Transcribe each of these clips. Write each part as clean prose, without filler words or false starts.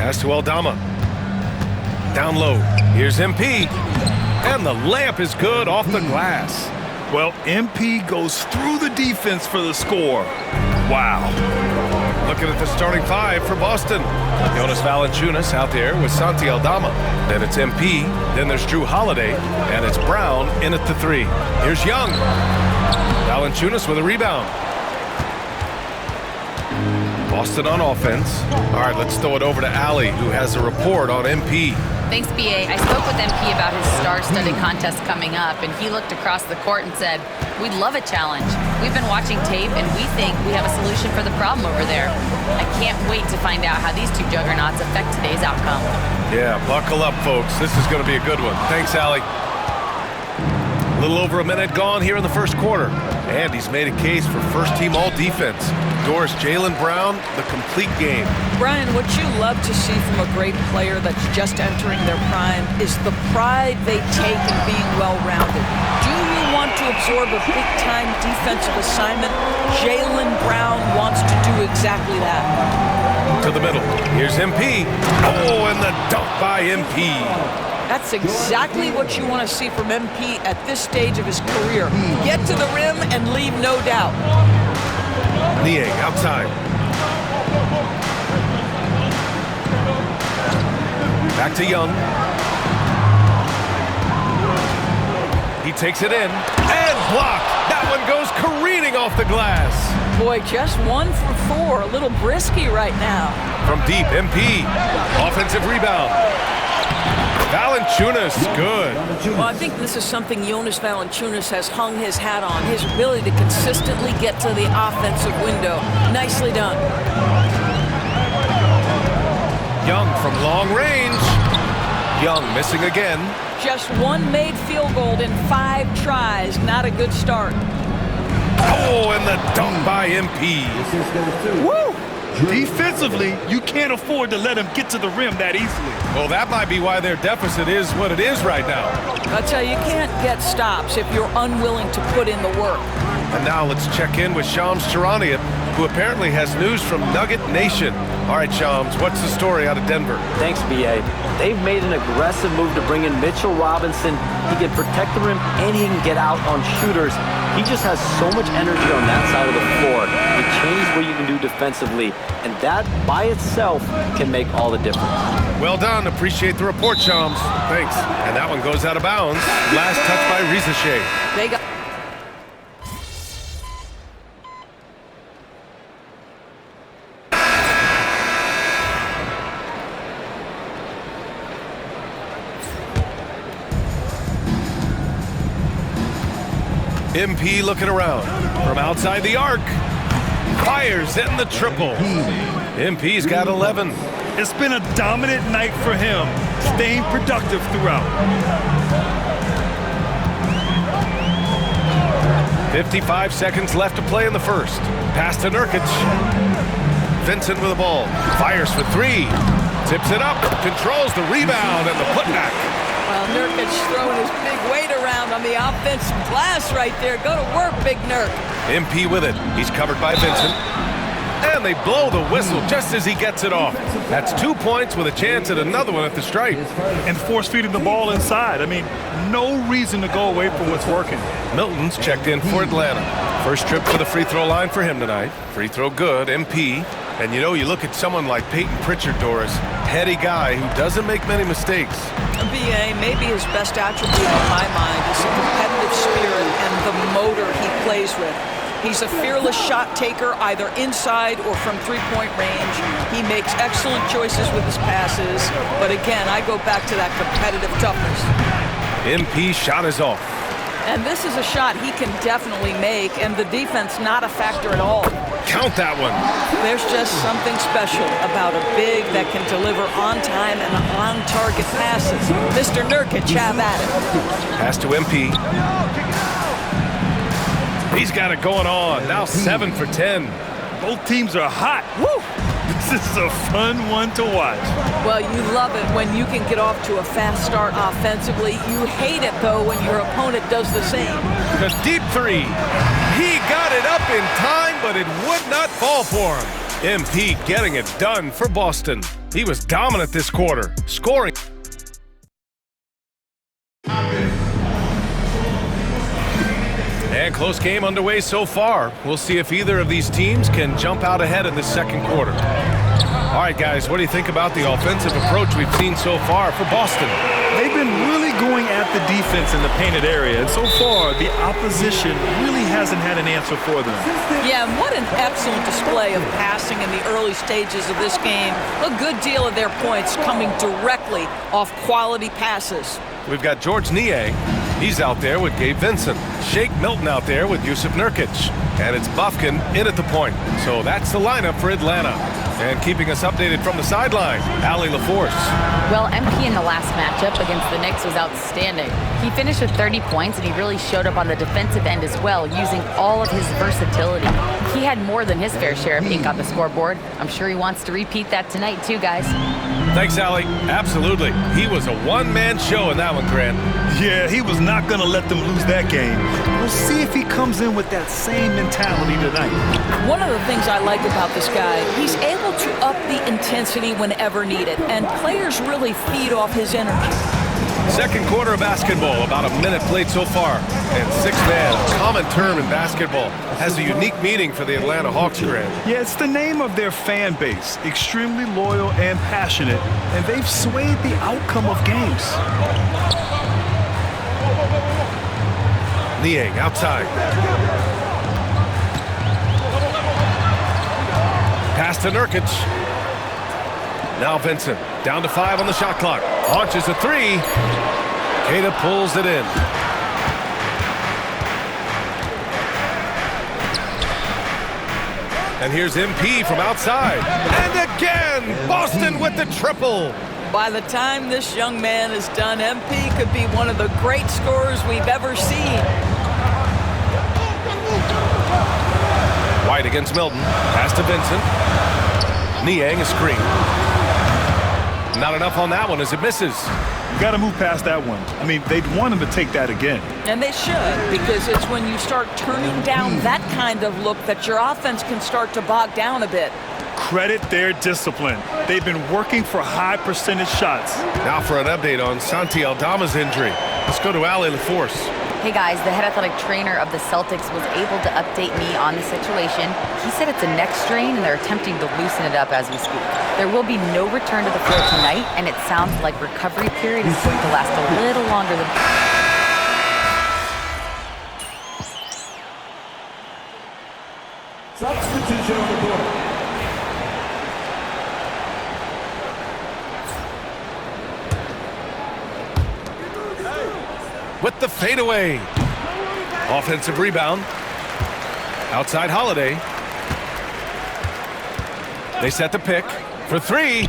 Pass to Aldama. Down low. Here's MP. And the layup is good off the glass. Well, MP goes through the defense for the score. Wow. Looking at the starting five for Boston. Jonas Valanciunas out there with Santi Aldama. Then it's MP. Then there's Drew Holiday. And it's Brown in at the three. Here's Young. Valanciunas with a rebound. Boston on offense. All right, let's throw it over to Allie, who has a report on MP. Thanks, BA. I spoke with MP about his star-studded contest coming up, and he looked across the court and said, "We'd love a challenge. We've been watching tape, and we think we have a solution for the problem over there." I can't wait to find out how these two juggernauts affect today's outcome. Yeah, buckle up, folks. This is going to be a good one. Thanks, Allie. A little over a minute gone here in the first quarter. And he's made a case for first-team all-defense. Doris, Jaylen Brown, the complete game. Brian, what you love to see from a great player that's just entering their prime is the pride they take in being well-rounded. Do you want to absorb a big-time defensive assignment? Jaylen Brown wants to do exactly that. To the middle. Here's MP. Oh, and the dunk by MP. That's exactly what you want to see from MP at this stage of his career. Get to the rim and leave no doubt. Niang outside. Back to Young. He takes it in and blocked. That one goes careening off the glass. Boy, just 1 for 4. A little brisky right now. From deep, MP. Offensive rebound. Valanciunas, good. Well, I think this is something Jonas Valanciunas has hung his hat on, his ability to consistently get to the offensive window. Nicely done. Young from long range. Young missing again. Just one made field goal in 5 tries. Not a good start. Oh, and the dunk by MP. Woo! Defensively, you can't afford to let him get to the rim that easily. Well, that might be why their deficit is what it is right now. I'll tell you, you can't get stops if you're unwilling to put in the work. And now let's check in with Shams Charania, who apparently has news from Nugget Nation. All right, Shams, what's the story out of Denver? Thanks, BA. They've made an aggressive move to bring in Mitchell Robinson. He can protect the rim and he can get out on shooters. He just has so much energy on that side of the floor. It changes what you can do defensively, and that by itself can make all the difference. Well done. Appreciate the report, Shams. Thanks. And that one goes out of bounds. Last touch by Rizachet. They got MP looking around from outside the arc. Fires in the triple. MP's got 11. It's been a dominant night for him, staying productive throughout. 55 seconds left to play in the first. Pass to Nurkic. Vincent with the ball. Fires for 3. Tips it up. Controls the rebound and the putback. Well, Nurkic throwing his big weight around on the offensive glass right there. Go to work, Big Nurk. MP with it. He's covered by Vincent. And they blow the whistle just as he gets it off. That's 2 points with a chance at another one at the stripe. And force-feeding the ball inside. I mean, no reason to go away from what's working. Milton's checked in for Atlanta. First trip to the free throw line for him tonight. Free throw good, MP. And you know, you look at someone like Peyton Pritchard, Doris, heady guy who doesn't make many mistakes. BA, maybe his best attribute in my mind is the competitive spirit and the motor he plays with. He's a fearless shot taker, either inside or from three-point range. He makes excellent choices with his passes. But again, I go back to that competitive toughness. MP shot is off. And this is a shot he can definitely make, and the defense not a factor at all. Count that one. There's just something special about a big that can deliver on time and on-target passes. Mr. Nurkic, have at it. Pass to MP. He's got it going on. Now 7 for 10. Both teams are hot. Woo! This is a fun one to watch. Well, you love it when you can get off to a fast start offensively. You hate it, though, when your opponent does the same. The deep 3. He got it up in time, but it would not fall for him. MP getting it done for Boston. He was dominant this quarter, scoring. And close game underway so far. We'll see if either of these teams can jump out ahead in the second quarter. All right, guys, what do you think about the offensive approach we've seen so far for Boston? They've been really going at the defense in the painted area, and so far the opposition really hasn't had an answer for them. Yeah, and what an excellent display of passing in the early stages of this game. A good deal of their points coming directly off quality passes. We've got George Niang. He's out there with Gabe Vincent. Shake Milton out there with Yusuf Nurkic. And it's Bufkin in at the point. So that's the lineup for Atlanta. And keeping us updated from the sideline, Allie LaForce. Well, MP in the last matchup against the Knicks was outstanding. He finished with 30 points, and he really showed up on the defensive end as well, using all of his versatility. He had more than his fair share of ink on the scoreboard. I'm sure he wants to repeat that tonight, too, guys. Thanks, Allie. Absolutely. He was a one-man show in that one, Grant. Yeah, he was not going to let them lose that game. We'll see if he comes in with that same mentality tonight. One of the things I like about this guy, he's able to up the intensity whenever needed, and players really feed off his energy. Second quarter of basketball, about a minute played so far. And six-man, common term in basketball, has a unique meaning for the Atlanta Hawks, Grant. Yeah, it's the name of their fan base. Extremely loyal and passionate, and they've swayed the outcome of games. Niang outside. Pass to Nurkic. Now Vincent, down to 5 on the shot clock. Launches a 3. Queta pulls it in. And here's MP from outside. And again, Boston with the triple. By the time this young man is done, MP could be one of the great scorers we've ever seen. White against Milton. Pass to Vincent. Niang a screen. Not enough on that one as it misses. You got to move past that one. I mean, they'd want him to take that again. And they should, because it's when you start turning down that kind of look that your offense can start to bog down a bit. Credit their discipline. They've been working for high percentage shots. Now for an update on Santi Aldama's injury. Let's go to Allie LaForce. Hey guys, the head athletic trainer of the Celtics was able to update me on the situation. He said it's a neck strain and they're attempting to loosen it up as we speak. There will be no return to the floor tonight, and it sounds like recovery period is going to last a little longer than... Substitution on the board. With the fadeaway. Offensive rebound. Outside Holiday. They set the pick for 3.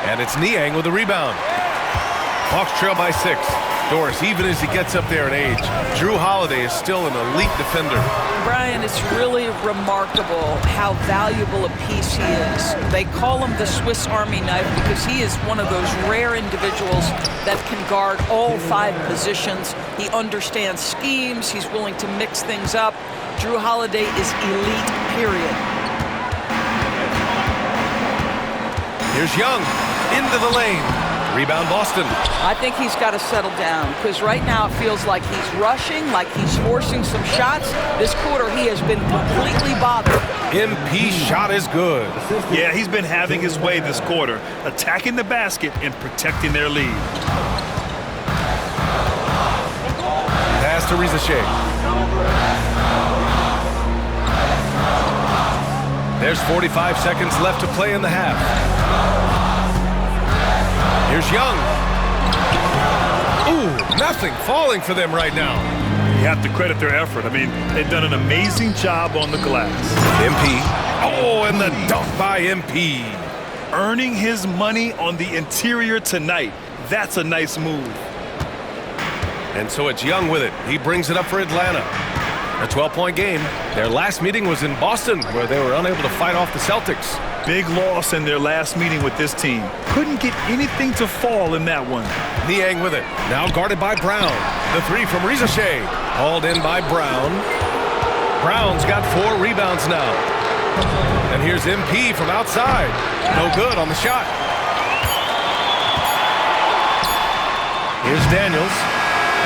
And it's Niang with the rebound. Hawks trail by 6. Doris, even as he gets up there in age, Drew Holiday is still an elite defender. Brian, it's really remarkable how valuable a piece he is. They call him the Swiss Army knife because he is one of those rare individuals that can guard all 5 positions. He understands schemes. He's willing to mix things up. Drew Holiday is elite, period. Here's Young into the lane. Rebound Boston. I think he's got to settle down because right now it feels like he's rushing, like he's forcing some shots. This quarter he has been completely bothered. MP shot is good. Yeah, he's been having his way this quarter, attacking the basket and protecting their lead. Pass to Riza Shea. There's 45 seconds left to play in the half. Here's Young. Ooh, nothing falling for them right now. You have to credit their effort. I mean, they've done an amazing job on the glass. MP. Oh, and the dunk by MP. Earning his money on the interior tonight. That's a nice move. And so it's Young with it. He brings it up for Atlanta. A 12-point game. Their last meeting was in Boston, where they were unable to fight off the Celtics. Big loss in their last meeting with this team. Couldn't get anything to fall in that one. Niang with it. Now guarded by Brown. The 3 from Riza Shea. Hauled in by Brown. Brown's got 4 rebounds now. And here's MP from outside. No good on the shot. Here's Daniels.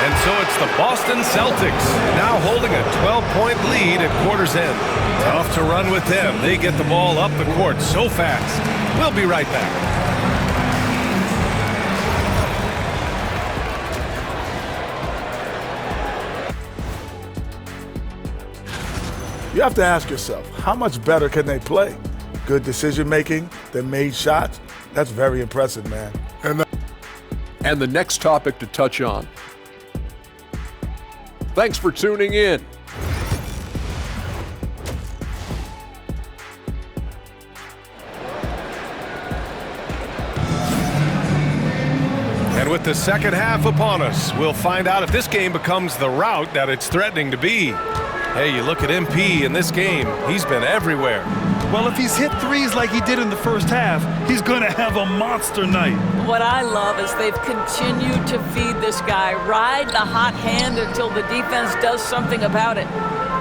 And so it's the Boston Celtics now holding a 12-point lead at quarter's end. Tough to run with them. They get the ball up the court so fast. We'll be right back. You have to ask yourself, how much better can they play? Good decision-making, they made shots. That's very impressive, man. And the next topic to touch on. Thanks for tuning in. And with the second half upon us, we'll find out if this game becomes the rout that it's threatening to be. Hey, you look at MP in this game, he's been everywhere. Well, if he's hit threes like he did in the first half, he's going to have a monster night. What I love is they've continued to feed this guy, ride the hot hand until the defense does something about it.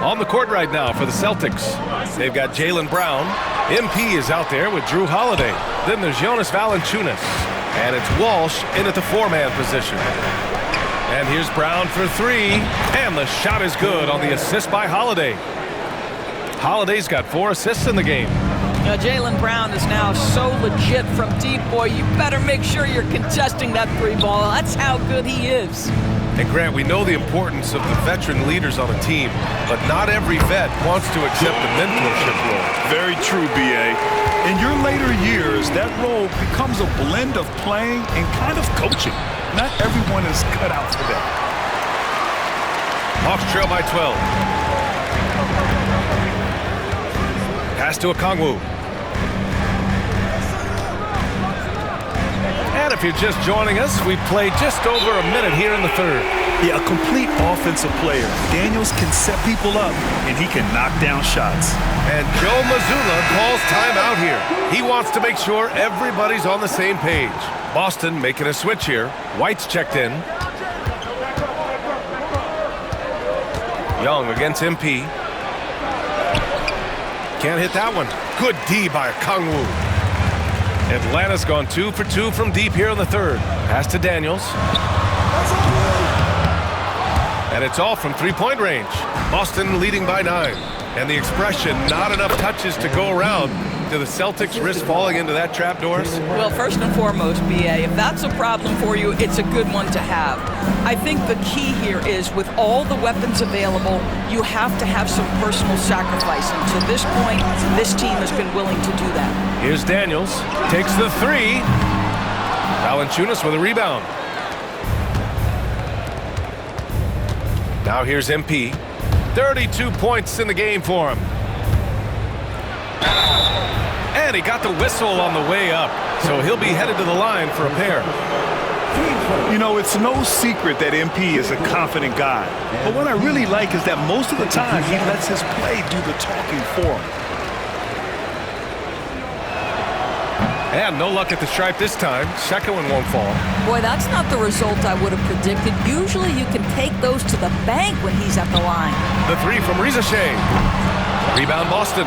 On the court right now for the Celtics, they've got Jaylen Brown. MP is out there with Drew Holiday. Then there's Jonas Valanciunas. And it's Walsh in at the four-man position. And here's Brown for three. And the shot is good on the assist by Holiday. Holiday's got 4 assists in the game. Now, Jaylen Brown is now so legit from deep, boy. You better make sure you're contesting that three ball. That's how good he is. And Grant, we know the importance of the veteran leaders on a team, but not every vet wants to accept a mentorship role. Very true, B.A. In your later years, that role becomes a blend of playing and kind of coaching. Not everyone is cut out for that. Hawks trail by 12. Pass to Okongwu. And if you're just joining us, we've played just over a minute here in the third. Yeah, a complete offensive player. Daniels can set people up, and he can knock down shots. And Joe Mazzulla calls timeout here. He wants to make sure everybody's on the same page. Boston making a switch here. White's checked in. Young against MP. Can't hit that one. Good D by Okongwu. Atlanta's gone 2 for 2 from deep here in the third. Pass to Daniels. And it's all from three-point range. Boston leading by 9. And the expression, not enough touches to go around. Do the Celtics risk falling into that trap, Doris? Well, first and foremost, B.A., if that's a problem for you, it's a good one to have. I think the key here is with all the weapons available, you have to have some personal sacrifice. And to this point, this team has been willing to do that. Here's Daniels. Takes the three. Valanciunas with a rebound. Now here's MP. 32 points in the game for him. And he got the whistle on the way up, so he'll be headed to the line for a pair. You know, it's no secret that MP is a confident guy. But what I really like is that most of the time he lets his play do the talking for him. And no luck at the stripe this time. Second one won't fall. Boy, that's not the result I would have predicted. Usually you can take those to the bank when he's at the line. The three from Rizashé. Rebound Boston.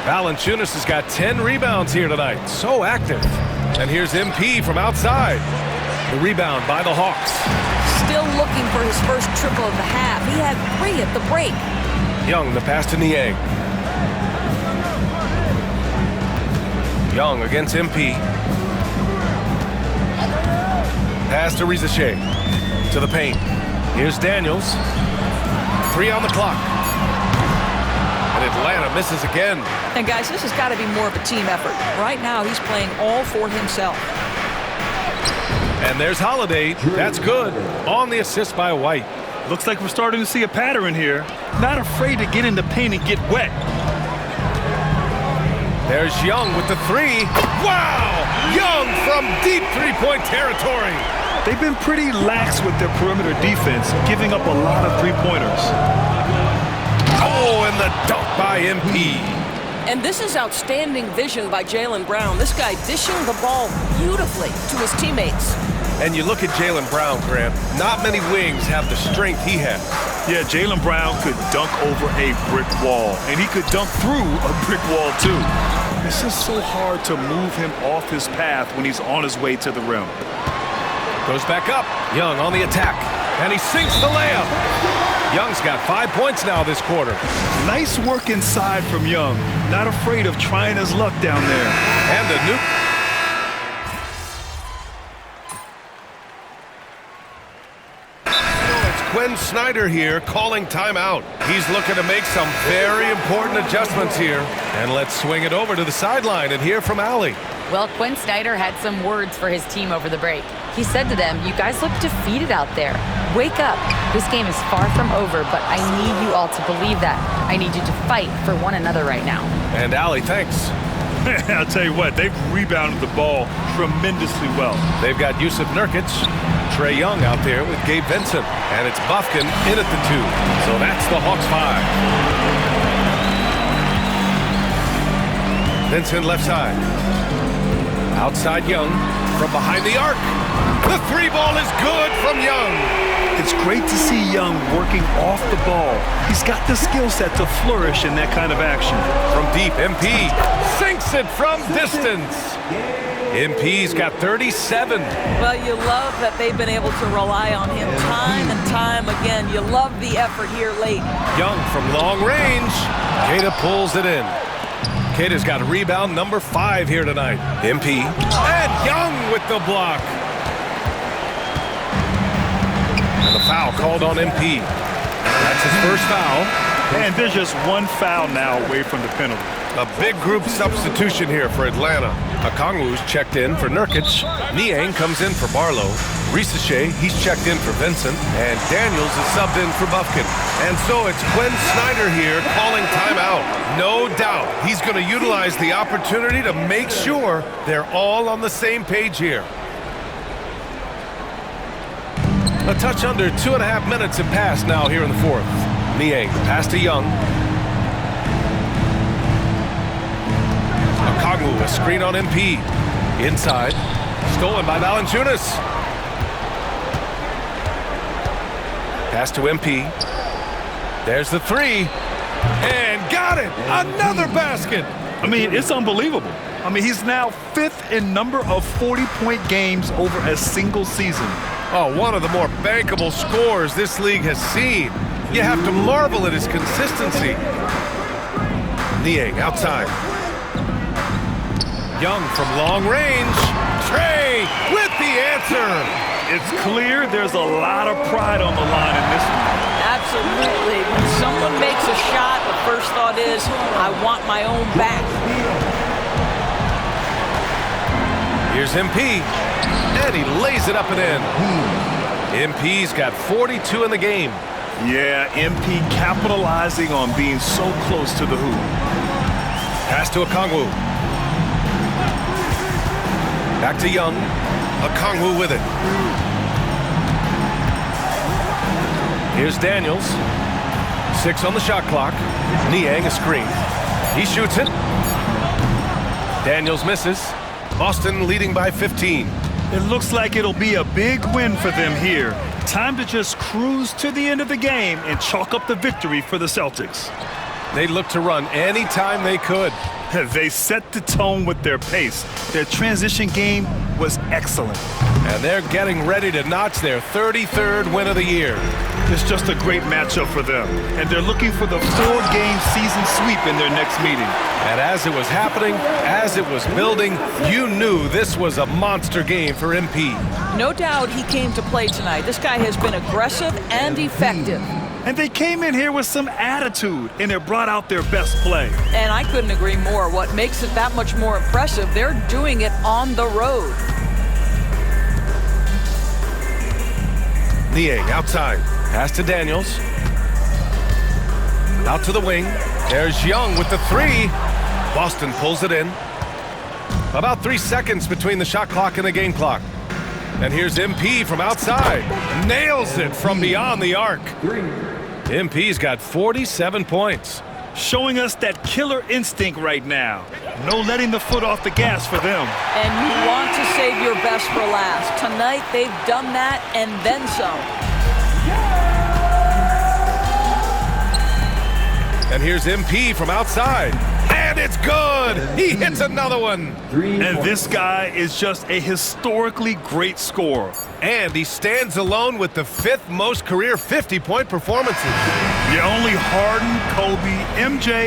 Valanciunas has got 10 rebounds here tonight. So active. And here's MP from outside. The rebound by the Hawks. Still looking for his first triple of the half. He had 3 at the break. Young, the pass to Niang. Young against MP. Pass to Rizashé. To the paint. Here's Daniels. 3 on the clock. And Atlanta misses again. And guys, this has got to be more of a team effort. Right now, he's playing all for himself. And there's Holiday. That's good. On the assist by White. Looks like we're starting to see a pattern here. Not afraid to get in the paint and get wet. There's Young with the three. Wow! Young from deep three-point territory. They've been pretty lax with their perimeter defense, giving up a lot of three-pointers. Oh, and the dunk by MP. And this is outstanding vision by Jaylen Brown. This guy dishing the ball beautifully to his teammates. And you look at Jaylen Brown, Grant. Not many wings have the strength he has. Yeah, Jaylen Brown could dunk over a brick wall, and he could dunk through a brick wall, too. It's just so hard to move him off his path when he's on his way to the rim. Goes back up. Young on the attack. And he sinks the layup. Young's got 5 points now this quarter. Nice work inside from Young. Not afraid of trying his luck down there. And a new... Quinn Snyder here calling timeout. He's looking to make some very important adjustments here. And let's swing it over to the sideline and hear from Allie. Well, Quinn Snyder had some words for his team over the break. He said to them, "You guys look defeated out there. Wake up. This game is far from over, but I need you all to believe that. I need you to fight for one another right now." And Allie, thanks. I'll tell you what, they've rebounded the ball tremendously well. They've got Yusuf Nurkic, Trae Young out there with Gabe Vincent, and it's Bufkin in at the 2. So that's the Hawks 5. Vincent left side. Outside Young from behind the arc. The 3 ball is good from Young. It's great to see Young working off the ball. He's got the skill set to flourish in that kind of action. From deep, MP sinks it from distance. MP's got 37. Well, you love that they've been able to rely on him time and time again. You love the effort here late. Young from long range. Kata pulls it in. Kata's got rebound number 5 here tonight. MP and Young with the block. And the foul called on MP. That's his first foul. And there's just one foul now away from the penalty. A big group substitution here for Atlanta. Okongwu's checked in for Nurkic. Niang comes in for Barlow. Risache, he's checked in for Vincent. And Daniels is subbed in for Bufkin. And so it's Quinn Snyder here calling timeout. No doubt he's going to utilize the opportunity to make sure they're all on the same page here. A touch under 2.5 minutes have passed now here in the 4th. Niang, pass to Young. Okongwu, a screen on MP. Inside. Stolen by Valanciunas. Pass to MP. There's the 3. And got it! Another basket! I mean, it's unbelievable. I mean, he's now 5th in number of 40-point games over a single season. Oh, one of the more bankable scores this league has seen. You have to marvel at his consistency. Niang outside. Young from long range. Trae with the answer. It's clear there's a lot of pride on the line in this one. Absolutely. When someone makes a shot, the first thought is, I want my own back. Here's MP. And he lays it up and in. MP's got 42 in the game. Yeah, MP capitalizing on being so close to the hoop. Pass to Okongwu. Back to Young. Okongwu with it. Here's Daniels. 6 on the shot clock. Niang a screen. He shoots it. Daniels misses. Boston leading by 15. It looks like it'll be a big win for them here. Time to just cruise to the end of the game and chalk up the victory for the Celtics. They look to run anytime they could. They set the tone with their pace. Their transition game was excellent. And they're getting ready to notch their 33rd win of the year. It's just a great matchup for them. And they're looking for the 4-game season sweep in their next meeting. And as it was happening, as it was building, you knew this was a monster game for MP. No doubt he came to play tonight. This guy has been aggressive and effective. And they came in here with some attitude, and it brought out their best play. And I couldn't agree more. What makes it that much more impressive, they're doing it on the road. Niang outside. Pass to Daniels. Out to the wing. There's Young with the 3. Boston pulls it in. About 3 seconds between the shot clock and the game clock. And here's MP from outside. Nails it from beyond the arc. MP's got 47 points. showing us that killer instinct right now. No letting the foot off the gas for them. And you want to save your best for last. Tonight, they've done that and then some. And here's MP from outside. And it's good. He hits another one. And this guy is just a historically great scorer. And he stands alone with the 5th most career 50-point performances. You only Harden, Kobe, MJ,